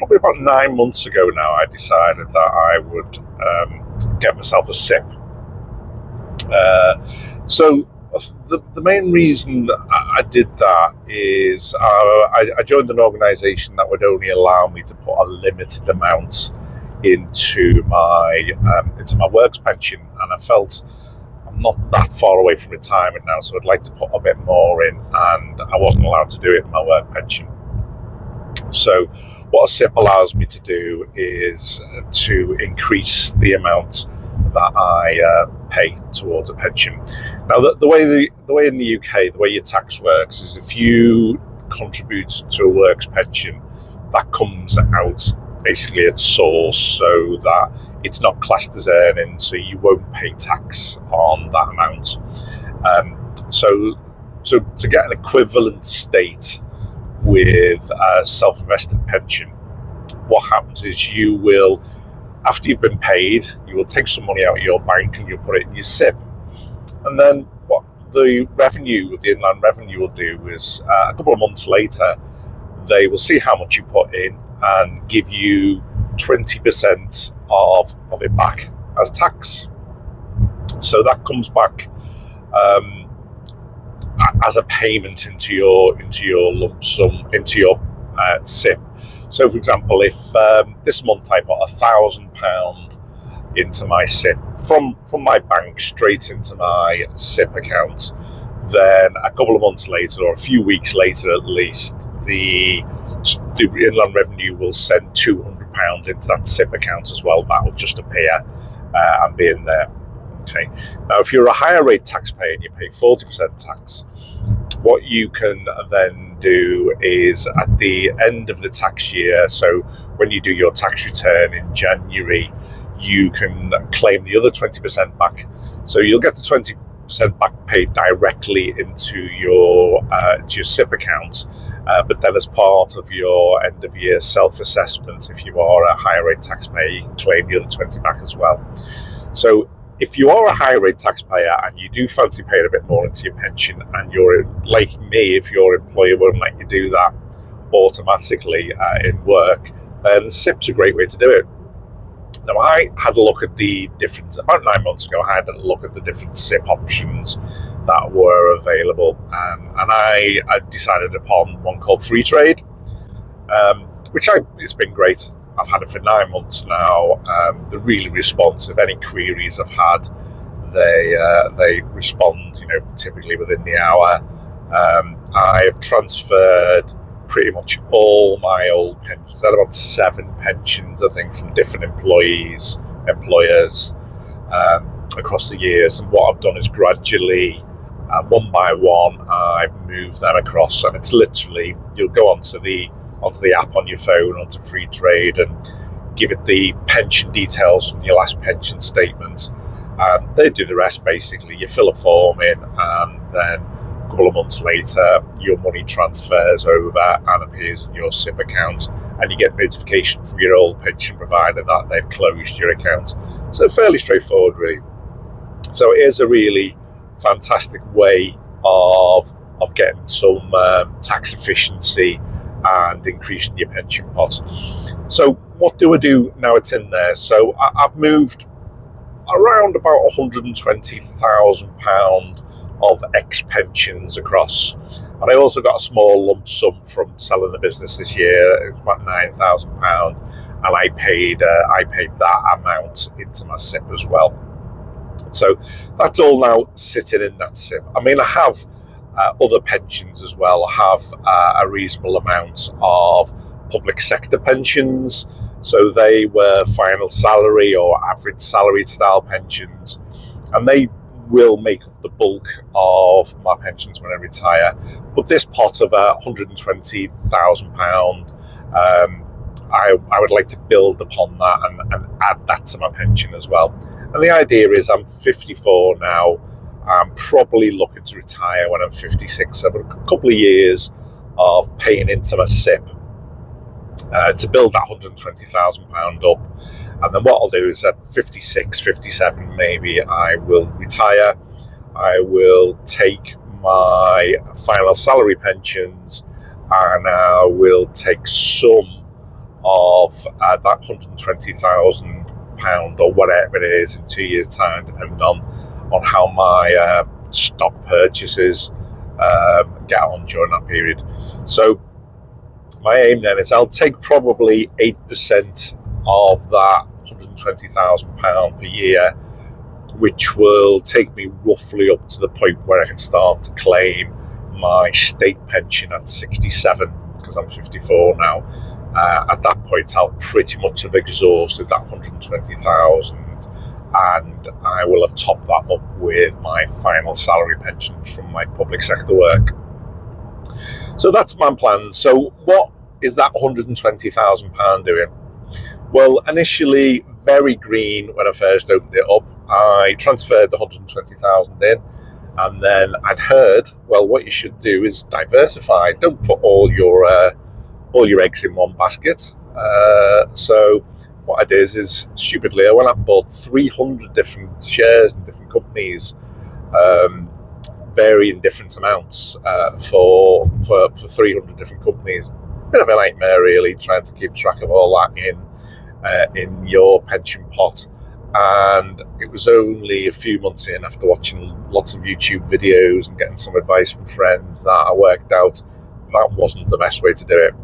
probably about 9 months ago now, I decided that I would get myself a SIPP. So the main reason that I did that is I joined an organisation that would only allow me to put a limited amount into my works pension, and I felt I'm not that far away from retirement now, so I'd like to put a bit more in, and I wasn't allowed to do it in my work pension. So what a SIPP allows me to do is to increase the amount that I pay towards a pension. Now, the way in the UK, the way your tax works is if you contribute to a works pension, that comes out basically at source, so that it's not classed as earnings, so you won't pay tax on that amount. So to get an equivalent state with a self-invested pension, what happens is you will, after you've been paid, you will take some money out of your bank and you'll put it in your SIPP. And then what the Inland Revenue will do is a couple of months later, they will see how much you put in and give you 20% of it back as tax. So that comes back as a payment into your lump sum, into your SIPP. So, for example, if this month I put £1,000 into my SIPP from my bank straight into my SIPP account, then a couple of months later, or a few weeks later at least, the Inland Revenue will send £200 into that SIPP account as well. That will just appear and be in there. Okay. Now, if you're a higher rate taxpayer and you pay 40% tax, what you can then do is at the end of the tax year, so when you do your tax return in January, you can claim the other 20% back. So you'll get the 20% back paid directly into your SIPP account, but then as part of your end of year self-assessment, if you are a higher rate taxpayer, you can claim the other 20 back as well. So if you are a higher rate taxpayer and you do fancy paying a bit more into your pension, and you're like me, if your employer won't let you do that automatically in work, then SIPP's a great way to do it. Now, I had a look at about 9 months ago, I had a look at the different SIPP options that were available, and I decided upon one called Freetrade, which it's been great. I've had it for 9 months now. They're really responsive. Any queries I've had, they respond, typically within the hour. I have transferred pretty much all my old pensions. I had about 7 pensions, I think, from different employers across the years. And what I've done is gradually, one by one, I've moved them across. And it's literally, you'll go onto the app on your phone, onto Freetrade, and give it the pension details from your last pension statement. They do the rest, basically. You fill a form in, and then a couple of months later, your money transfers over and appears in your SIPP account, and you get notification from your old pension provider that they've closed your account. So fairly straightforward, really. So it is a really fantastic way of getting some tax efficiency and increasing your pension pot. So what do I do now it's in there? So I've moved around about £120,000 of ex-pensions across, and I also got a small lump sum from selling the business this year. It was about £9,000, and I paid that amount into my SIPP as well. So that's all now sitting in that SIPP. I mean, I have other pensions as well. I have a reasonable amount of public sector pensions. So they were final salary or average salary style pensions, and they will make up the bulk of my pensions when I retire. But this pot of £120,000, I would like to build upon that and add that to my pension as well. And the idea is I'm 54 now. I'm probably looking to retire when I'm 56. So I've got a couple of years of paying into my SIPP to build that £120,000 up. And then what I'll do is at 56, 57 maybe, I will retire. I will take my final salary pensions, and I will take some of of that £120,000 or whatever it is in 2 years' time, depending on how my stock purchases get on during that period. So my aim then is I'll take probably 8% of that £120,000 per year, which will take me roughly up to the point where I can start to claim my state pension at 67, because I'm 54 now. At that point, I'll pretty much have exhausted that 120,000, and I will have topped that up with my final salary pension from my public sector work. So that's my plan. So what is that £120,000 doing? Well, initially very green when I first opened it up. I transferred the 120,000 in, and then I'd heard, well, what you should do is diversify. Don't put all your eggs in one basket. So what I did is stupidly I went out and bought 300 different shares in different companies, varying different amounts for 300 different companies. Bit of a nightmare, really, trying to keep track of all that in your pension pot. And it was only a few months in, after watching lots of YouTube videos and getting some advice from friends, that I worked out that wasn't the best way to do it.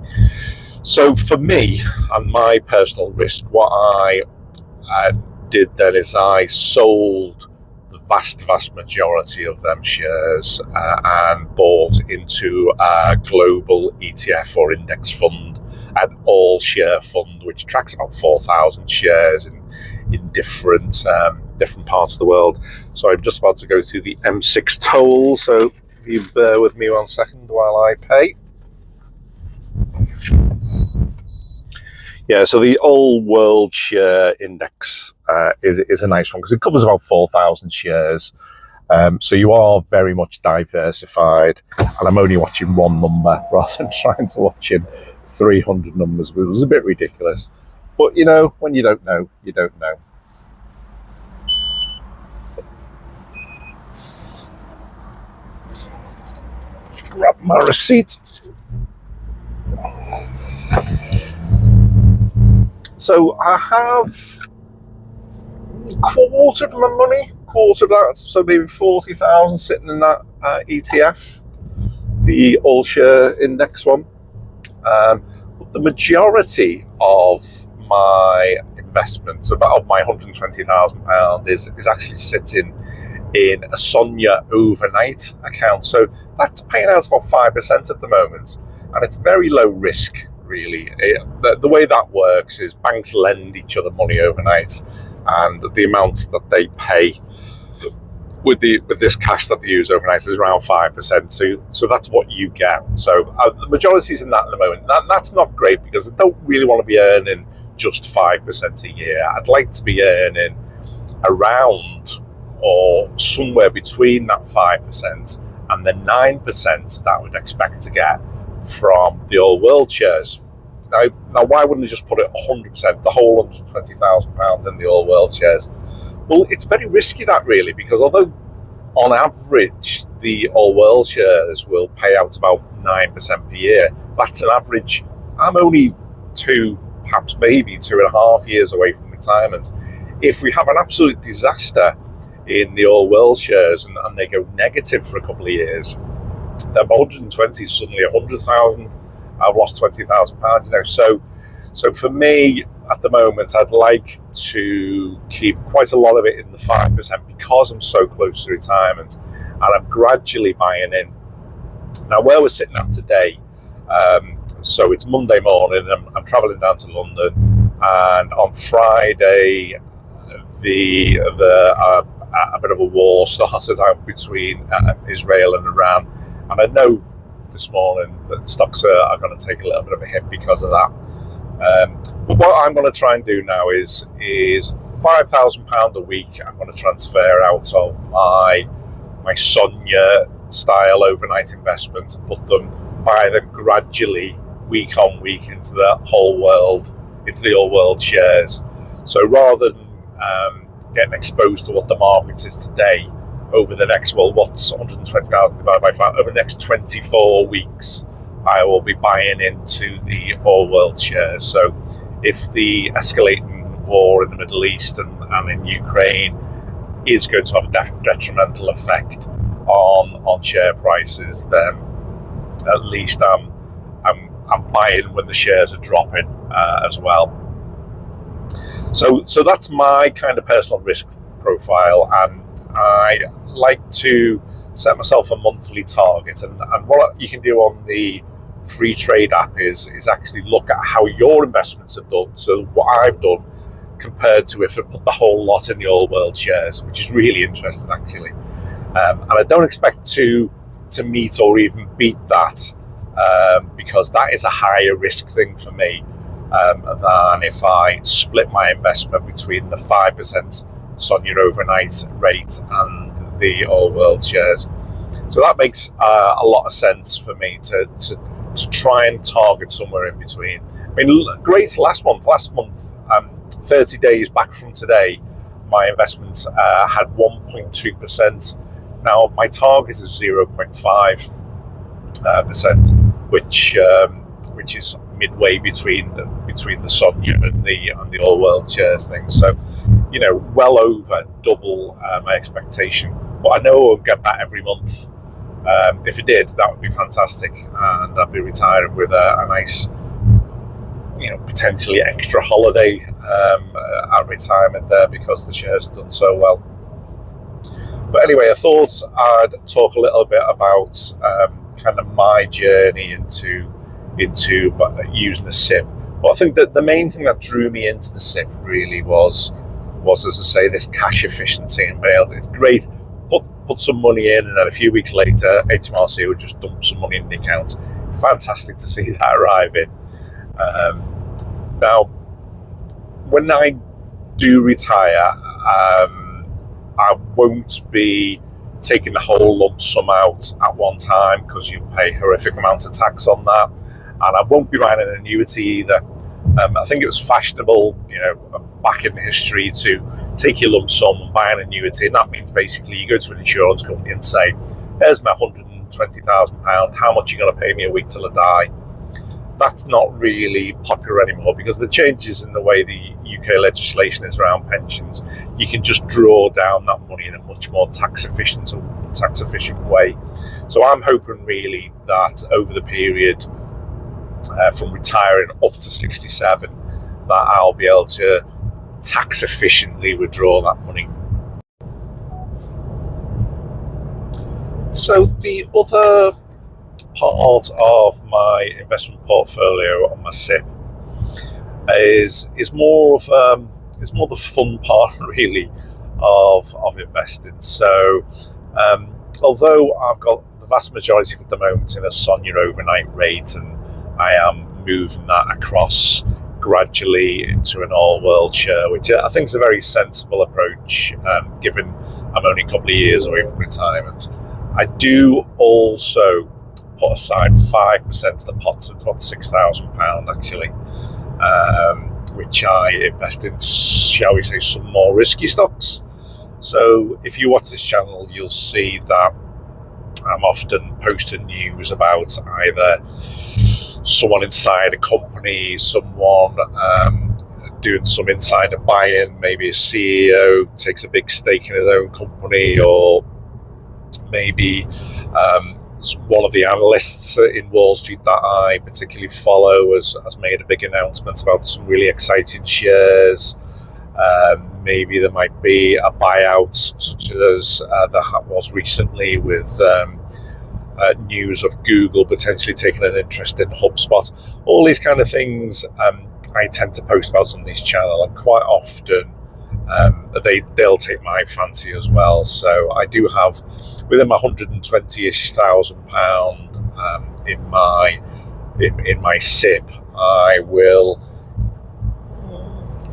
So for me and my personal risk, what I did then is I sold the vast majority of them shares and bought into a global ETF or index fund, an all-share fund, which tracks about 4,000 shares in different parts of the world. So I'm just about to go through the M6 toll, so if you bear with me 1 second while I pay. Yeah, so the All World Share Index is a nice one because it covers about 4,000 shares. So you are very much diversified, and I'm only watching one number rather than trying to watch 300 numbers. It was a bit ridiculous. But, you know, when you don't know, you don't know. Grab my receipt. So I have quarter of my money, quarter of that, so maybe 40,000 sitting in that ETF, the All Share Index one. But the majority of my investments, of my £120,000, is actually sitting in a Sonia overnight account. So that's paying out about 5% at the moment, and it's very low risk, really. The way that works is banks lend each other money overnight, and the amount that they pay with this cash that they use overnight is around 5%. So that's what you get. So the majority is in that at the moment. That's not great because I don't really want to be earning just 5% a year. I'd like to be earning around or somewhere between that 5% and the 9% that I would expect to get from the All World shares. Now, why wouldn't you just put it 100%, the whole £120,000 in the All World shares? Well, it's very risky, that, really, because although on average the All World shares will pay out about 9% per year, that's an average. I'm only perhaps maybe 2.5 years away from retirement. If we have an absolute disaster in the All World shares and they go negative for a couple of years, then 120 is suddenly 100,000. I've lost £20,000, you know. So for me, at the moment, I'd like to keep quite a lot of it in the 5% because I'm so close to retirement, and I'm gradually buying in. Now, where we're sitting at today, so it's Monday morning, I'm travelling down to London, and on Friday, a bit of a war started out between Israel and Iran, and I know this morning that stocks are going to take a little bit of a hit because of that. But what I'm going to try and do now is £5,000 a week I'm going to transfer out of my Sonia style overnight investment and buy them gradually week on week into the whole world, into the All World shares. So rather than getting exposed to what the market is today over the next, what's 120,000 divided by 5, over the next 24 weeks, I will be buying into the All World shares. So if the escalating war in the Middle East and in Ukraine is going to have a detrimental effect on share prices, then at least I'm buying when the shares are dropping as well. So that's my kind of personal risk profile, and I like to set myself a monthly target. And what you can do on the Freetrade app is actually look at how your investments have done. So what I've done compared to if I put the whole lot in the all world shares, which is really interesting actually. And I don't expect to meet or even beat that, because that is a higher risk thing for me than if I split my investment between the 5% SONIA overnight rate and the all world shares. So that makes a lot of sense for me to try and target somewhere in between. I mean, great, last month, 30 days back from today, my investment had 1.2%. Now my target is 0.5%, which is midway between the SONIA and the all world shares thing. So, well over double my expectation. But I know I'll get that every month. If it did, that would be fantastic, and I'd be retiring with a nice, potentially extra holiday at retirement there, because the shares have done so well. But anyway, I thought I'd talk a little bit about kind of my journey into using the SIPP. But I think that the main thing that drew me into the SIPP really was, as I say, this cash efficiency, and it's great. Put some money in, and then a few weeks later, HMRC would just dump some money in the account. Fantastic to see that arriving. Now, when I do retire, I won't be taking the whole lump sum out at one time, because you pay a horrific amount of tax on that, and I won't be buying an annuity either. I think it was fashionable, back in history, to take your lump sum and buy an annuity, and that means basically you go to an insurance company and say, "Here's my £120,000. How much are you going to pay me a week till I die?" That's not really popular anymore, because the changes in the way the UK legislation is around pensions, you can just draw down that money in a much more tax efficient way. So I'm hoping really that over the period from retiring up to 67, that I'll be able to tax efficiently withdraw that money. So the other part of my investment portfolio on my SIPP is more the fun part really of investing. So although I've got the vast majority at the moment in a SONIA overnight rate, and I am moving that across gradually into an all world share, which I think is a very sensible approach, given I'm only a couple of years away from retirement. I do also put aside 5% of the pot, so it's about £6,000 actually, which I invest in, shall we say, some more risky stocks. So if you watch this channel, you'll see that I'm often posting news about either someone inside a company, someone doing some insider buying, maybe a CEO takes a big stake in his own company, or maybe one of the analysts in Wall Street that I particularly follow has made a big announcement about some really exciting shares. Maybe there might be a buyout, such as there was recently with news of Google potentially taking an interest in HubSpot. All these kind of things I tend to post about on this channel, and quite often they'll take my fancy as well. So I do have within my £120,000 in my SIPP. I will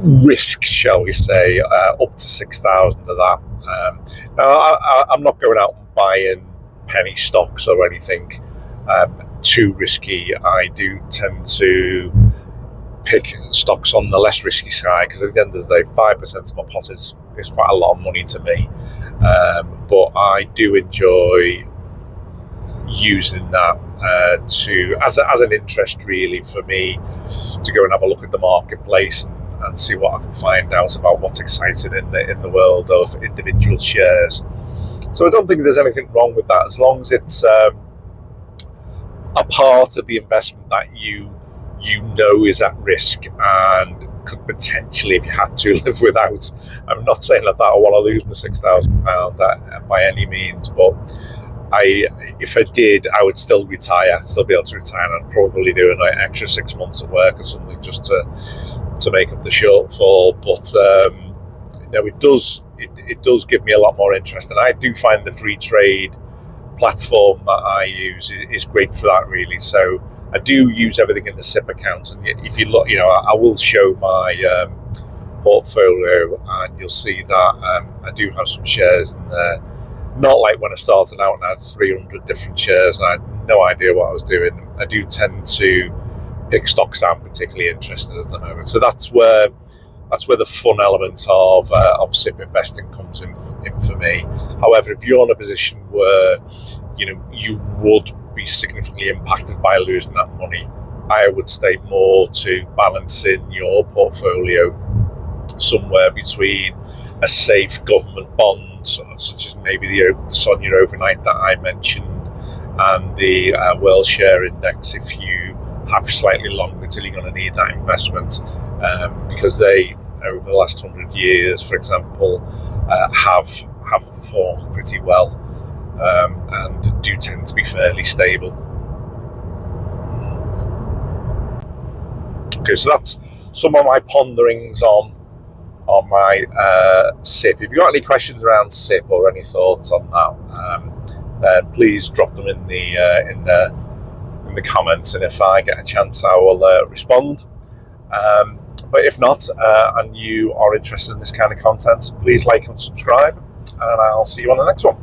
risk, shall we say, up to 6,000 of that. Now I'm not going out and buying penny stocks or anything too risky. I do tend to pick stocks on the less risky side, because at the end of the day, 5% of my pot is quite a lot of money to me. But I do enjoy using that to as an interest really for me to go and have a look at the marketplace and see what I can find out about what's exciting in the world of individual shares. So I don't think there's anything wrong with that, as long as it's a part of the investment that you know is at risk and could potentially, if you had to, live without. I'm not saying that I want to lose my £6,000 by any means, but if I did, I would still retire, still be able to retire, and I'd probably do an extra 6 months at work or something just to make up the shortfall. But it does give me a lot more interest, and I do find the Freetrade platform that I use is great for that, really. So I do use everything in the SIPP account, and if you look, I will show my portfolio, and you'll see that I do have some shares in there. Not like when I started out and I had 300 different shares and I had no idea what I was doing. I do tend to pick stocks I'm particularly interested in at the moment. So that's where the fun element of SIPP investing comes in for me. However, if you're in a position where you would be significantly impacted by losing that money, I would stay more to balancing your portfolio somewhere between a safe government bond, such as maybe the Sonia overnight that I mentioned, and the World Share Index if you have slightly longer till you're going to need that investment, because they, over the last 100 years, for example, have performed pretty well, and do tend to be fairly stable. Okay, so that's some of my ponderings on my SIPP. If you've got any questions around SIPP or any thoughts on that, then please drop them in the comments, and if I get a chance, I will respond. But if not, and you are interested in this kind of content, please like and subscribe, and I'll see you on the next one.